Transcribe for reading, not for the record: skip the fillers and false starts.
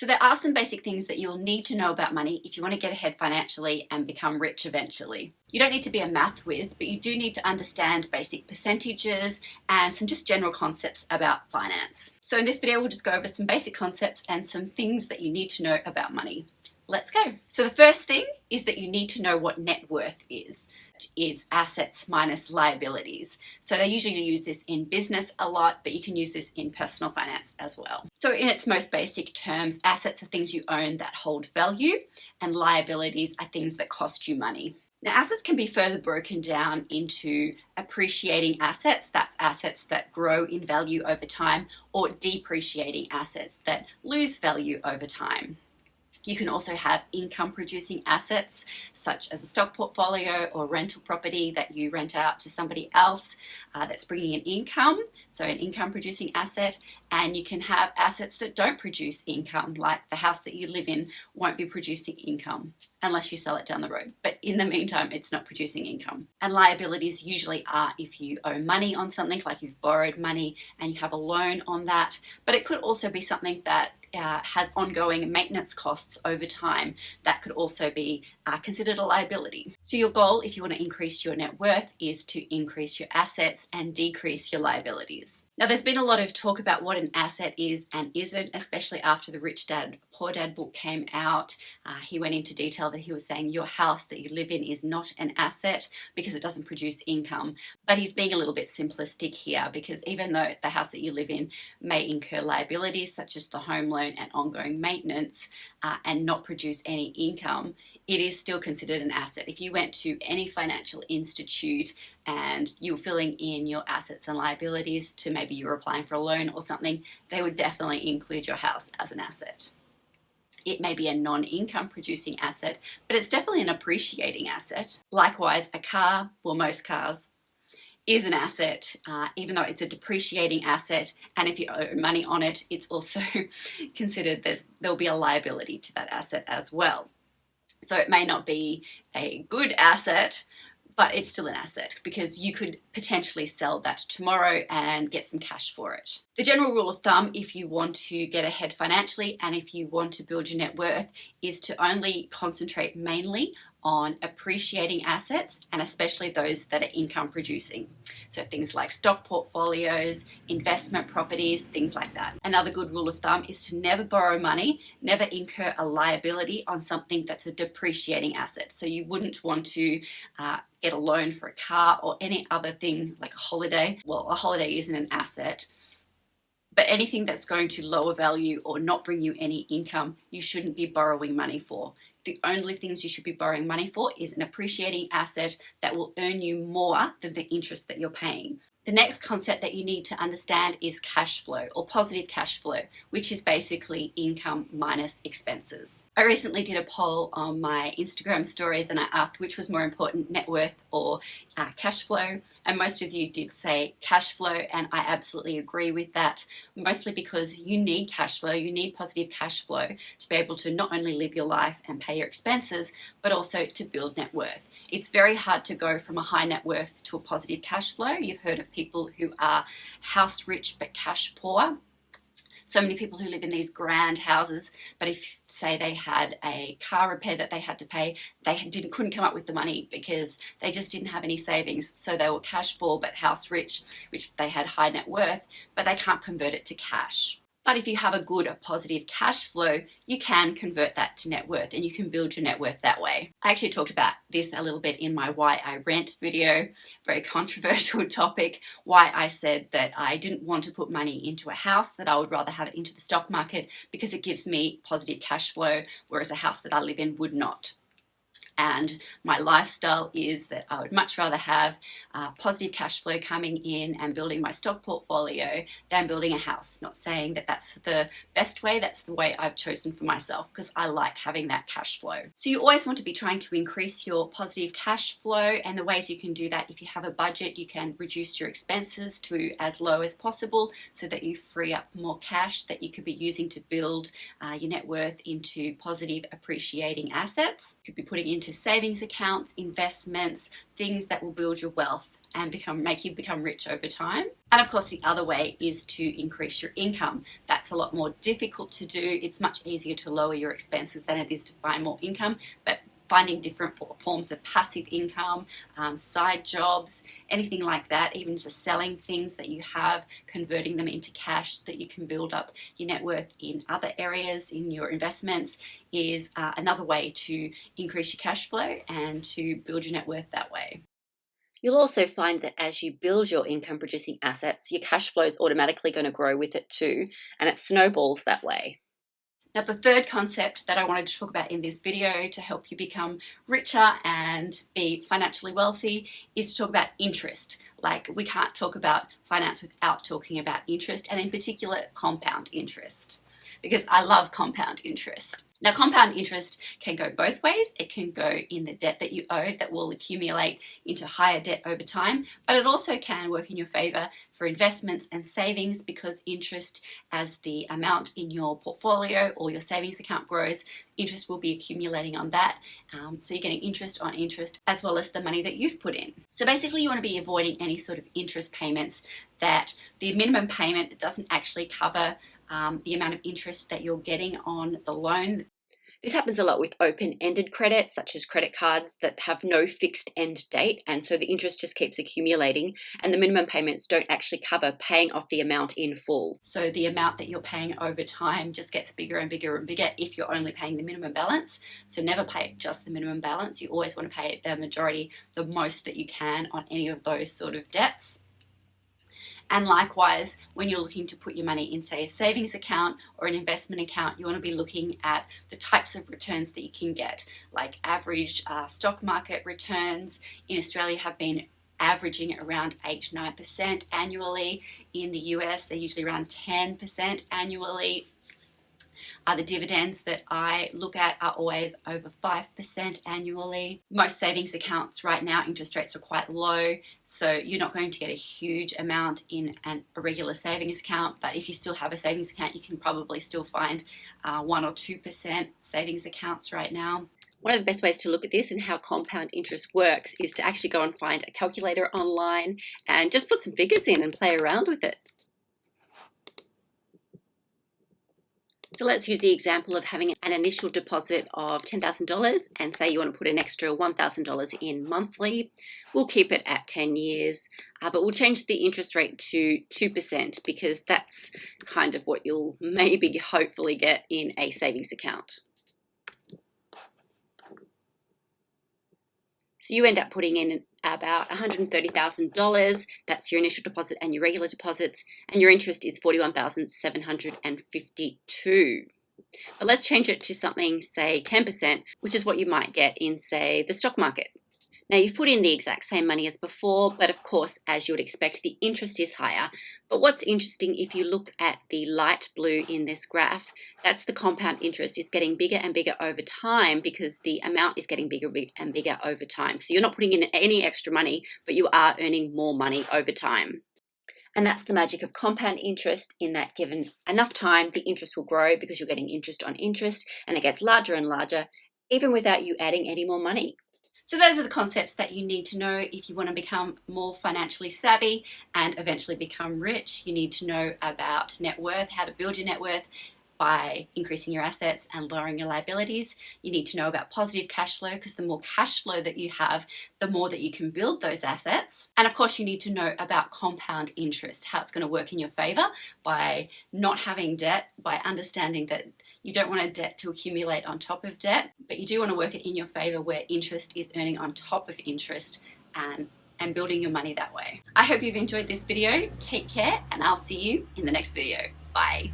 So there are some basic things that you'll need to know about money if you want to get ahead financially and become rich eventually. You don't need to be a math whiz, but you do need to understand basic percentages and some just general concepts about finance. So in this video, we'll just go over some basic concepts and some things that you need to know about money. Let's go. So the first thing is that you need to know what net worth is. It's assets minus liabilities. So they usually use this in business a lot, but you can use this in personal finance as well. So in its most basic terms, assets are things you own that hold value, and liabilities are things that cost you money. Now, assets can be further broken down into appreciating assets, that's assets that grow in value over time, or depreciating assets that lose value over time. You can also have income-producing assets, such as a stock portfolio or rental property that you rent out to somebody else that's bringing in income, so an income-producing asset. And you can have assets that don't produce income, like the house that you live in won't be producing income unless you sell it down the road. But in the meantime, it's not producing income. And liabilities usually are if you owe money on something, like you've borrowed money and you have a loan on that. But it could also be something that has ongoing maintenance costs over time. That could also be considered a liability. So your goal, if you want to increase your net worth, is to increase your assets and decrease your liabilities. Now, there's been a lot of talk about what an asset is and isn't, especially after the Rich Dad, Poor Dad book came out. He went into detail that he was saying your house that you live in is not an asset because it doesn't produce income. But he's being a little bit simplistic here, because even though the house that you live in may incur liabilities such as the home loan and ongoing maintenance and not produce any income, it is still considered an asset. If you went to any financial institute and you were filling in your assets and liabilities to maybe you were applying for a loan or something, they would definitely include your house as an asset. It may be a non-income producing asset, but it's definitely an appreciating asset. Likewise, a car, well, most cars, is an asset, even though it's a depreciating asset, and if you owe money on it, it's also considered there'll be a liability to that asset as well. So it may not be a good asset, but it's still an asset because you could potentially sell that tomorrow and get some cash for it. The general rule of thumb, if you want to get ahead financially and if you want to build your net worth, is to only concentrate mainly on appreciating assets, and especially those that are income producing. So things like stock portfolios, investment properties, things like that. Another good rule of thumb is to never borrow money, never incur a liability on something that's a depreciating asset. So you wouldn't want to get a loan for a car or any other thing like a holiday. Well, a holiday isn't an asset, but anything that's going to lower value or not bring you any income, you shouldn't be borrowing money for. The only things you should be borrowing money for is an appreciating asset that will earn you more than the interest that you're paying. The next concept that you need to understand is cash flow, or positive cash flow, which is basically income minus expenses. I recently did a poll on my Instagram stories and I asked which was more important, net worth or cash flow, and most of you did say cash flow, and I absolutely agree with that, mostly because you need cash flow, you need positive cash flow to be able to not only live your life and pay your expenses, but also to build net worth. It's very hard to go from a high net worth to a positive cash flow. You've heard of people who are house rich but cash poor. So many people who live in these grand houses, but if say they had a car repair that they had to pay, they couldn't come up with the money because they just didn't have any savings. So they were cash poor but house rich, which they had high net worth, but they can't convert it to cash. But if you have a good, positive cash flow, you can convert that to net worth and you can build your net worth that way. I actually talked about this a little bit in my Why I Rent video, very controversial topic, why I said that I didn't want to put money into a house, that I would rather have it into the stock market because it gives me positive cash flow, whereas a house that I live in would not. And my lifestyle is that I would much rather have positive cash flow coming in and building my stock portfolio than building a house. Not saying that that's the best way, that's the way I've chosen for myself because I like having that cash flow. So you always want to be trying to increase your positive cash flow, and the ways you can do that, if you have a budget, you can reduce your expenses to as low as possible so that you free up more cash that you could be using to build your net worth into positive appreciating assets. You could be putting putting into savings accounts, investments, things that will build your wealth and make you become rich over time. And of course, the other way is to increase your income. That's a lot more difficult to do. It's much easier to lower your expenses than it is to find more income, but finding different forms of passive income, side jobs, anything like that, even just selling things that you have, converting them into cash so that you can build up your net worth in other areas in your investments is another way to increase your cash flow and to build your net worth that way. You'll also find that as you build your income producing assets, your cash flow is automatically going to grow with it too, and it snowballs that way. Now, the third concept that I wanted to talk about in this video to help you become richer and be financially wealthy is to talk about interest. Like, we can't talk about finance without talking about interest, and in particular, compound interest, because I love compound interest. Now, compound interest can go both ways. It can go in the debt that you owe that will accumulate into higher debt over time, but it also can work in your favor for investments and savings, because interest, as the amount in your portfolio or your savings account grows, interest will be accumulating on that. So you're getting interest on interest as well as the money that you've put in. So basically, you want to be avoiding any sort of interest payments that the minimum payment doesn't actually cover the amount of interest that you're getting on the loan. This happens a lot with open-ended credit, such as credit cards that have no fixed end date, and so the interest just keeps accumulating, and the minimum payments don't actually cover paying off the amount in full. So the amount that you're paying over time just gets bigger and bigger and bigger if you're only paying the minimum balance. So never pay just the minimum balance. You always want to pay the majority, the most that you can on any of those sort of debts. And likewise, when you're looking to put your money in, say, a savings account or an investment account, you want to be looking at the types of returns that you can get, like average stock market returns in Australia have been averaging around 8-9% annually. In the US, they're usually around 10% annually. The dividends that I look at are always over 5% annually. Most savings accounts right now, interest rates are quite low, so you're not going to get a huge amount in a regular savings account, but if you still have a savings account, you can probably still find 1 or 2% savings accounts right now. One of the best ways to look at this and how compound interest works is to actually go and find a calculator online and just put some figures in and play around with it. So let's use the example of having an initial deposit of $10,000 and say you want to put an extra $1,000 in monthly. We'll keep it at 10 years, but we'll change the interest rate to 2% because that's kind of what you'll maybe hopefully get in a savings account. So you end up putting in about $130,000. That's your initial deposit and your regular deposits, and your interest is $41,752. But let's change it to something, say 10%, which is what you might get in, say, the stock market. Now, you've put in the exact same money as before, but of course, as you would expect, the interest is higher. But what's interesting, if you look at the light blue in this graph, that's the compound interest. It's getting bigger and bigger over time because the amount is getting bigger and bigger over time. So you're not putting in any extra money, but you are earning more money over time. And that's the magic of compound interest, in that given enough time, the interest will grow because you're getting interest on interest, and it gets larger and larger, even without you adding any more money. So those are the concepts that you need to know if you want to become more financially savvy and eventually become rich. You need to know about net worth, how to build your net worth by increasing your assets and lowering your liabilities. You need to know about positive cash flow, because the more cash flow that you have, the more that you can build those assets. And of course, you need to know about compound interest, how it's going to work in your favor by not having debt, by understanding that you don't want a debt to accumulate on top of debt, but you do want to work it in your favor where interest is earning on top of interest and building your money that way. I hope you've enjoyed this video. Take care, and I'll see you in the next video. Bye.